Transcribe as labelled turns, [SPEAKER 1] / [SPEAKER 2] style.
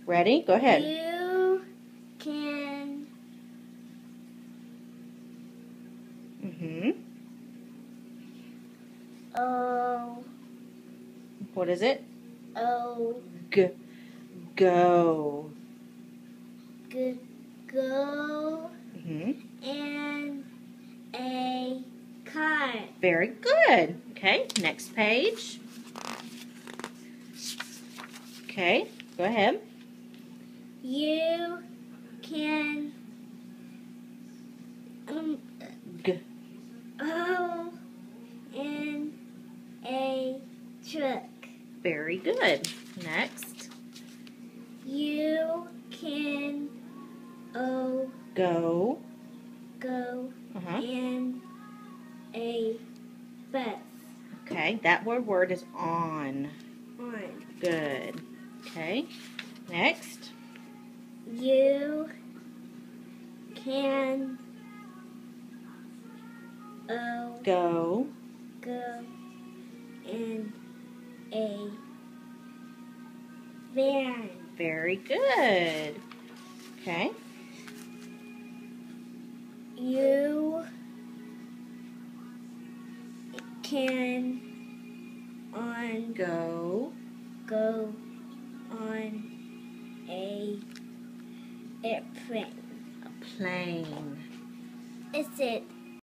[SPEAKER 1] Ready? Go ahead.
[SPEAKER 2] You can
[SPEAKER 1] What is it?
[SPEAKER 2] Go
[SPEAKER 1] Go.
[SPEAKER 2] in a car.
[SPEAKER 1] Very good. Okay, next page. Okay, go ahead.
[SPEAKER 2] You can go in a truck.
[SPEAKER 1] Very good. Next.
[SPEAKER 2] You can
[SPEAKER 1] Go.
[SPEAKER 2] in a bus.
[SPEAKER 1] Okay, that word is on.
[SPEAKER 2] On.
[SPEAKER 1] Good. Okay, next.
[SPEAKER 2] You can
[SPEAKER 1] Go.
[SPEAKER 2] in a van.
[SPEAKER 1] Very good. Okay.
[SPEAKER 2] You can
[SPEAKER 1] Go.
[SPEAKER 2] on a airplane.
[SPEAKER 1] A plane.
[SPEAKER 2] Is it